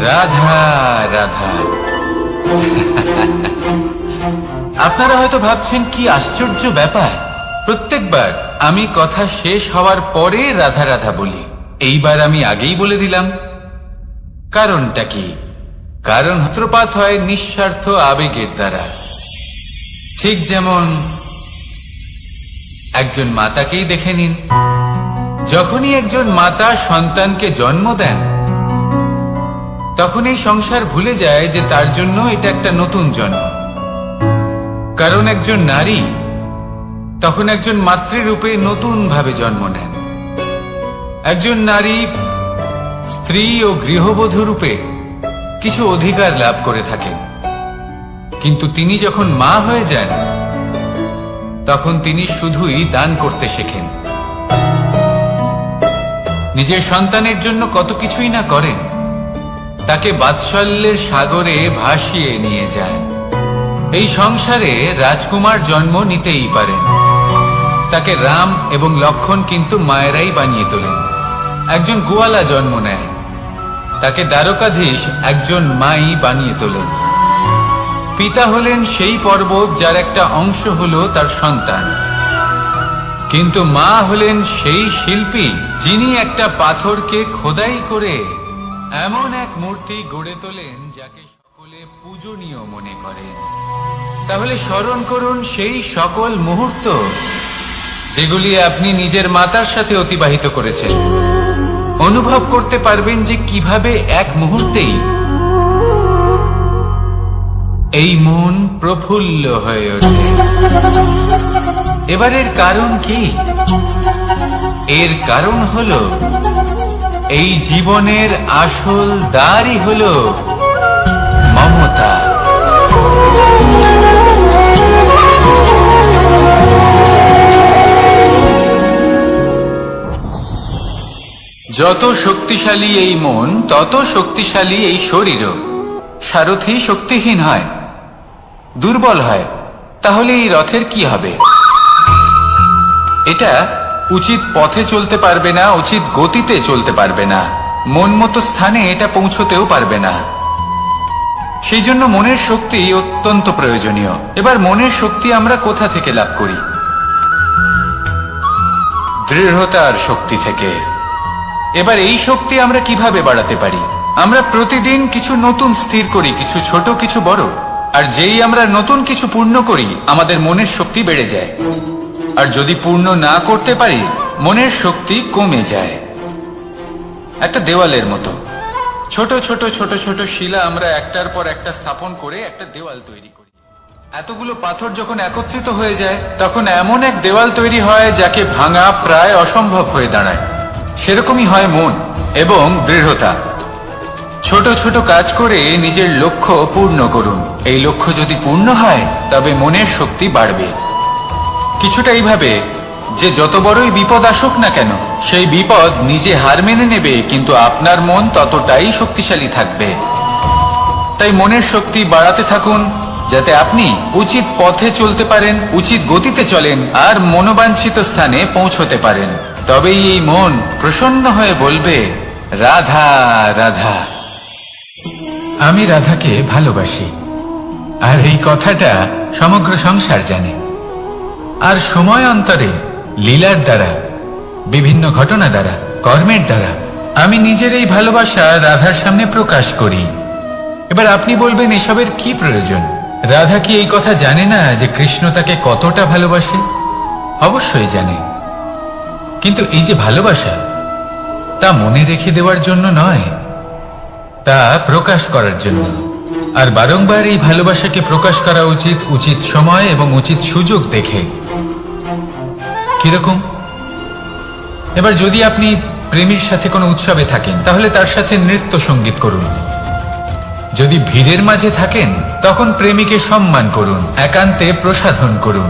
রাধা রাধা। আপনারা হয়তো ভাবছেন কি আশ্চর্য ব্যাপার, প্রত্যেকবার আমি কথা শেষ হওয়ার পরে রাধা রাধা বলি। এইবার আমি আগেই বলে দিলাম। কারণটা কি? কারণ সূত্রপাত হয় নিঃস্বার্থ আবেগের দ্বারা। ঠিক যেমন একজন মাতাকেই দেখে নিন। যখনই একজন মাতা সন্তানকে জন্ম দেন, তখন এই সংসার ভুলে যায় যে তার জন্য এটা একটা নতুন জন্ম। কারণ একজন নারী তখন একজন মাতৃরূপে নতুন ভাবে জন্ম নেন। একজন নারী স্ত্রী ও গৃহবধূ রূপে কিছু অধিকার লাভ করে থাকেন, কিন্তু তিনি যখন মা হয়ে যান তখন তিনি শুধুই দান করতে শেখেন। নিজের সন্তানের জন্য কত কিছুই না করেন, তাকে বাৎসল্যের সাগরে ভাসিয়ে নিয়ে যায়। এই সংসারে রাজকুমার জন্ম নিতেই পারেন, তাকে রাম এবং লক্ষণ কিন্তু মায়েরাই বানিয়ে তোলেন। একজন গোয়ালা জন্ম নেয়, তাকে দ্বারকাধীশ একজন মাই বানিয়ে তোলেন। পিতা হলেন সেই পর্বত যার একটা অংশ হলো তার সন্তান, কিন্তু মা হলেন সেই শিল্পী যিনি একটা পাথরকে খোদাই করে এমন এক মূর্তি গড়ে তোলেন যাকে সকলে পূজনীয় মনে করেন। তাহলে স্মরণ করুন সেই সকল মুহূর্ত যেগুলি আপনি নিজের মাতার সাথে অতিবাহিত করেছেন। অনুভব করতে পারবেন যে কিভাবে এক মুহূর্তেই এই মন প্রফুল্ল হয়ে ওঠে। এবারের কারণ কি? এর কারণ হলো এই জীবনের আসল দ্বারই হলো মমতা। যত শক্তিশালী এই মন, তত শক্তিশালী এই শরীরও। সারথি শক্তিহীন হয়, দুর্বল হয়, তাহলে এই রথের কি হবে? এটা উচিত পথে চলতে পারবে না, উচিত গতিতে চলতে পারবে না, মন মতো স্থানে এটা পৌঁছতেও পারবে না। সেই জন্য মনের শক্তি অত্যন্ত প্রয়োজনীয়। এবার মনের শক্তি আমরা কোথা থেকে লাভ করি? দৃঢ়তার শক্তি থেকে। এবার এই শক্তি আমরা কিভাবে বাড়াতে পারি? আমরা প্রতিদিন কিছু নতুন স্থির করি, কিছু ছোট কিছু বড়, আর যেই আমরা নতুন কিছু পূর্ণ করি আমাদের মনের শক্তি বেড়ে যায়। আর যদি পূর্ণ না করতে পারি মনের শক্তি কমে যায়। একটা দেওয়ালের মতো ছোট ছোট ছোট ছোট শিলা আমরা একটার পর একটা স্থাপন করে একটা দেওয়াল তৈরি করি। এতগুলো পাথর যখন একত্রিত হয়ে যায় তখন এমন এক দেওয়াল তৈরি হয় যাকে ভাঙা প্রায় অসম্ভব হয়ে দাঁড়ায়। সেরকমই হয় মন এবং দৃঢ়তা। ছোট ছোট কাজ করে নিজের লক্ষ্য পূর্ণ করুন। এই লক্ষ্য যদি পূর্ণ হয় তবে মনের শক্তি বাড়বে। কিছুটা এইভাবে যে যত বড়ই বিপদ আসুক না কেন সেই বিপদ নিজে হার মেনে নেবে, কিন্তু আপনার মন ততটাই শক্তিশালী থাকবে। তাই মনের শক্তি বাড়াতে থাকুন যাতে আপনি উচিত পথে চলতে পারেন, উচিত গতিতে চলেন আর মনোবাঞ্ছিত স্থানে পৌঁছতে পারেন। তবেই এই মন প্রসন্ন হয়ে বলবে, রাধা রাধা। আমি রাধাকে ভালোবাসি, আর এই কথাটা সমগ্র সংসার জানে। আর সময় অন্তরে লীলার দ্বারা, বিভিন্ন ঘটনা দ্বারা, কর্মের দ্বারা আমি নিজের এই ভালোবাসা রাধার সামনে প্রকাশ করি। এবার আপনি বলবেন এসবের কি প্রয়োজন? রাধা কি এই কথা জানে না যে কৃষ্ণ তাকে কতটা ভালোবাসে? অবশ্যই জানে, কিন্তু এই যে ভালোবাসা তা মনে রেখে দেওয়ার জন্য নয়, তা প্রকাশ করার জন্য। আর বারংবার এই ভালোবাসাকে প্রকাশ করা উচিত, উচিত সময় এবং উচিত সুযোগ দেখে। কিরকম? এবার যদি আপনি প্রেমীর সাথে কোনো উৎসবে থাকেন তাহলে তার সাথে নৃত্য সঙ্গীত করুন। যদি ভিড়ের মাঝে থাকেন তখন প্রেমীকে সম্মান করুন, একান্তে প্রসাধন করুন।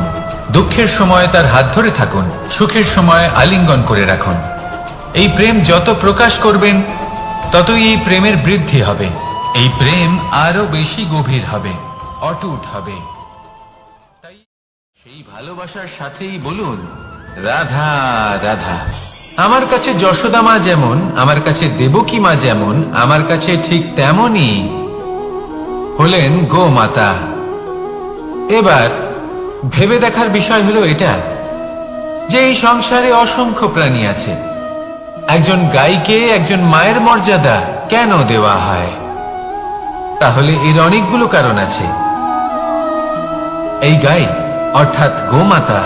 দুঃখের সময় তার হাত ধরে থাকুন, সুখের সময় আলিঙ্গন করে রাখুন। এই প্রেম যত প্রকাশ করবেন ততই এই প্রেমের বৃদ্ধি হবে। এই প্রেম আরো বেশি গভীর হবে, অটুট হবে। তাই সেই ভালোবাসার সাথেই বলুন, রাধা রাধা। আমার কাছে যশোদা মা যেমন, আমার কাছে দেবকী মা যেমন, আমার কাছে ঠিক তেমনই হলেন গোমাতা। এবার ভেবে দেখার বিষয় হলো এটা যে এই সংসারে অসংখ্য প্রাণী আছে, একজন গাইকে একজন মায়ের মর্যাদা কেন দেওয়া হয়? তাহলে এর অনেকগুলো কারণ আছে। এই গাই অর্থাৎ গোমাতা,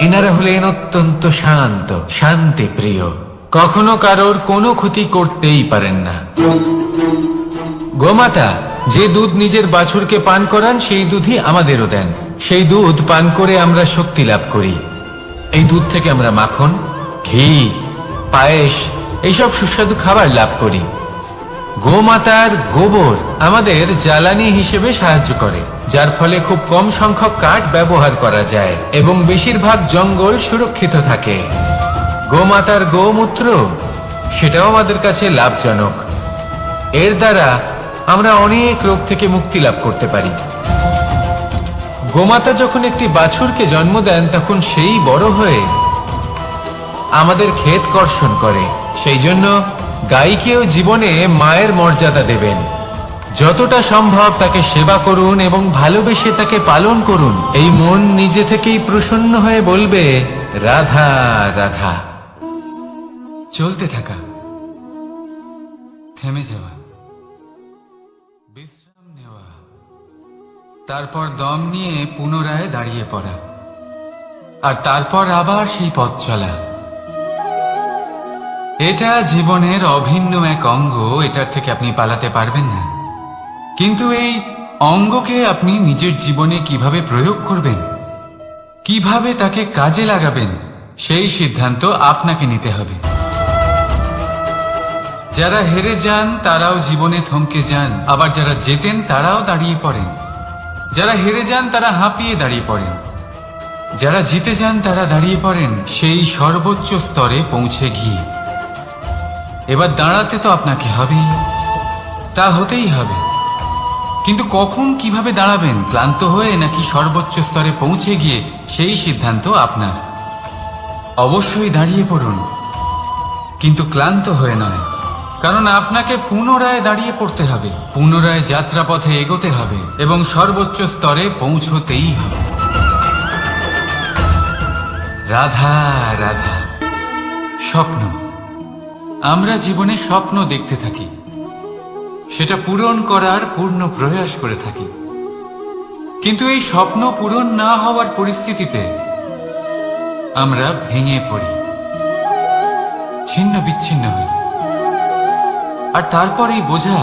এনারা হলেন অত্যন্ত শান্ত, শান্তি প্রিয়, কখনো কারোর কোনো ক্ষতি করতেই পারেন না। গোমাতা যে দুধ নিজের বাছুরকে পান করান সেই দুধই আমাদেরও দেন। সেই দুধ পান করে আমরা শক্তি লাভ করি। এই দুধ থেকে আমরা মাখন, ঘি, পায়েস এইসব সুস্বাদু খাবার লাভ করি। গোমাতার গোবর আমাদের জ্বালানি হিসেবে সাহায্য করে, যার ফলে খুব কম সংখ্যক কাঠ ব্যবহার করা যায় এবং বেশিরভাগ জঙ্গল সুরক্ষিত থাকে। গোমাতার গোমূত্র সেটাও আমাদের কাছে লাভজনক। এর দ্বারা আমরা অনেক রোগ থেকে মুক্তি লাভ করতে পারি। গোমাতা যখন একটি বাছুরকে জন্ম দেন তখন সেই বড় হয়ে আমাদের ক্ষেত কর্ষণ করে। সেই জন্য গাইকেও জীবনে মায়ের মর্যাদা দেবেন। যতটা সম্ভব তাকে সেবা করুন এবং ভালোবেসে তাকে পালন করুন। এই মন নিজে থেকেই প্রসন্ন হয়ে বলবে রাধা রাধা। চলতে থাকা, থেমে যাওয়া, বিশ্রাম নেওয়া, তারপর দম নিয়ে পুনরায় দাঁড়িয়ে পড়া, আর তারপর আবার সেই পথ চলা। এটা জীবনের অভিন্ন এক অঙ্গ, এটার থেকে আপনি পালাতে পারবেন না। কিন্তু এই অঙ্গকে আপনি নিজের জীবনে কিভাবে প্রয়োগ করবেন, কিভাবে তাকে কাজে লাগাবেন, সেই সিদ্ধান্ত আপনাকে নিতে হবে। যারা হেরে যান তারাও জীবনে থমকে যান, আবার যারা জেতেন তারাও দাঁড়িয়ে পড়েন। যারা হেরে যান তারা হাঁপিয়ে দাঁড়িয়ে পড়েন, যারা জিতে যান তারা দাঁড়িয়ে পড়েন সেই সর্বোচ্চ স্তরে পৌঁছে গিয়ে। এবার দাঁড়াতে তো আপনাকে হবেই, তা হতেই হবে। কিন্তু কখন, কিভাবে দাঁড়াবেন, ক্লান্ত হয়ে নাকি সর্বোচ্চ স্তরে পৌঁছে গিয়ে, সেই সিদ্ধান্ত আপনার। অবশ্যই দাঁড়িয়ে পড়ুন, কিন্তু ক্লান্ত হয়ে নয়, কারণ আপনাকে পুনরায় দাঁড়িয়ে পড়তে হবে, পুনরায় যাত্রাপথে এগোতে হবে এবং সর্বোচ্চ স্তরে পৌঁছতেই হবে। রাধা রাধা। স্বপ্ন, আমরা জীবনে স্বপ্ন দেখতে থাকি, সেটা পূরণ করার পূর্ণ প্রয়াস করে থাকি। কিন্তু এই স্বপ্ন পূরণ না হওয়ার পরিস্থিতিতে আমরা ভেঙে পড়ি, ছিন্ন বিচ্ছিন্ন হই। আর তারপর এই বোঝা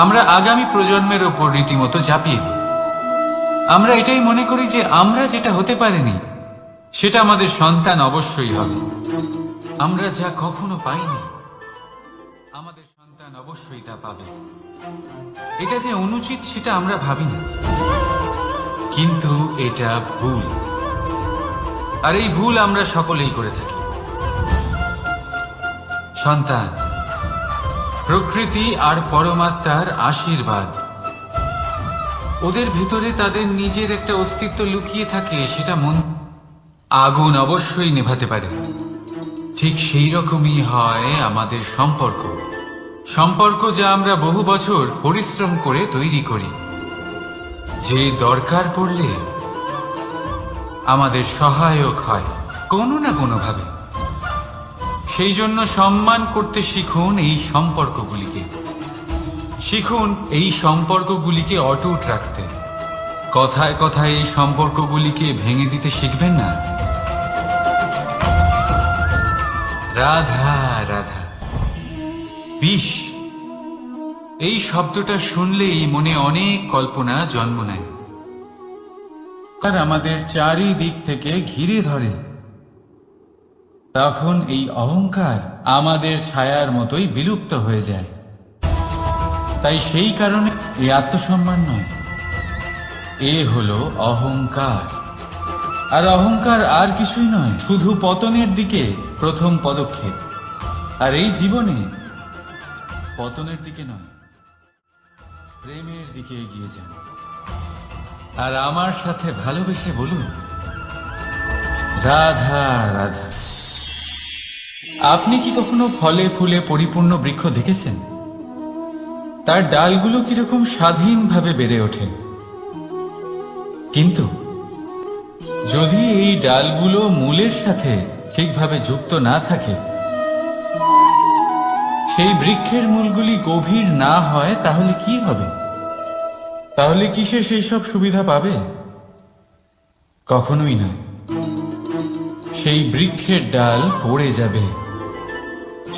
আমরা আগামী প্রজন্মের ওপর রীতিমতো চাপিয়ে দিই। আমরা এটাই মনে করি যে আমরা যেটা হতে পারিনি সেটা আমাদের সন্তান অবশ্যই হবে। আমরা যা কখনো পাইনি আমাদের সন্তান অবশ্যই তা পাবে। এটা যে অনুচিত সেটা আমরা ভাবি না, কিন্তু এটা ভুল। আর এই ভুল আমরা সকলেই করে থাকি। সন্তান প্রকৃতি আর পরমাত্মার আশীর্বাদ। ওদের ভেতরে তাদের নিজের একটা অস্তিত্ব লুকিয়ে থাকে, সেটা মন। আগুন অবশ্যই নেভাতে পারে, ঠিক সেই রকমই হয় আমাদের সম্পর্ক। সম্পর্ক যা আমরা বহু বছর পরিশ্রম করে তৈরি করি, যে দরকার পড়লে আমাদের সহায়ক হয় কোনো না কোনোভাবে। সেই জন্য সম্মান করতে শিখুন এই সম্পর্কগুলিকে, শিখুন এই সম্পর্কগুলিকে অটুট রাখতে। কথায় কথায় এই সম্পর্কগুলিকে ভেঙে দিতে শিখবেন না। রাধা রাধা। বিষ, এই শব্দটা শুনলেই মনে অনেক কল্পনা জন্ম নেয়, আর আমাদের চারিদিক থেকে ঘিরে ধরে। তখন এই অহংকার আমাদের ছায়ার মতোই বিলুপ্ত হয়ে যায়। তাই সেই কারণে এই আত্মসম্মান নয়, এ হলো অহংকার। আর অহংকার আর কিছুই নয়, শুধু পতনের দিকে প্রথম পদক্ষেপ। আর এই জীবনে পতনের দিকে নয়, প্রেমের দিকে এগিয়ে যান। আর আমার সাথে ভালোবেসে বলুন রাধা রাধা। আপনি কি কখনো ফলে ফুলে পরিপূর্ণ বৃক্ষ দেখেছেন? তার ডালগুলো কিরকম স্বাধীনভাবে বেড়ে ওঠে, কিন্তু যদি এই ডালগুলো মূলের সাথে ঠিকভাবে যুক্ত না থাকে, সেই বৃক্ষের মূলগুলি গভীর না হয়, তাহলে কি হবে? তাহলে কি সে সেই সব সুবিধা পাবে? কখনোই না। সেই বৃক্ষের ডাল পড়ে যাবে,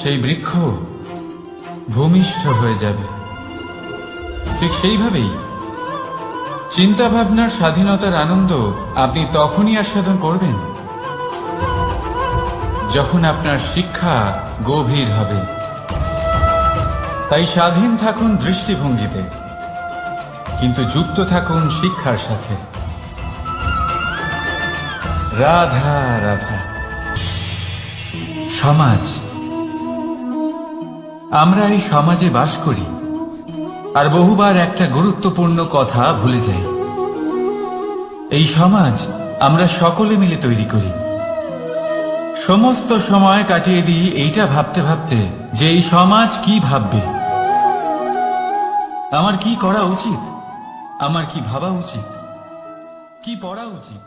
সেই বৃক্ষ ভূমিষ্ঠ হয়ে যাবে। ঠিক সেইভাবেই চিন্তা ভাবনার স্বাধীনতার আনন্দ আপনি তখনই আস্বাদন করবেন যখন আপনার শিক্ষা গভীর হবে। তাই স্বাধীন থাকুন দৃষ্টিভঙ্গিতে, কিন্তু যুক্ত থাকুন শিক্ষার সাথে। রাধা রাধা। সমাজ, আমরা এই সমাজে বাস করি আর বহুবার একটা গুরুত্বপূর্ণ কথা ভুলে যাই। এই সমাজ আমরা সকলে মিলে তৈরি করি। সমস্ত সময় কাটিয়ে দিই এইটা ভাবতে ভাবতে যে এই সমাজ কি ভাববে, আমার কি করা উচিত, আমার কি ভাবা উচিত, কি পড়া উচিত।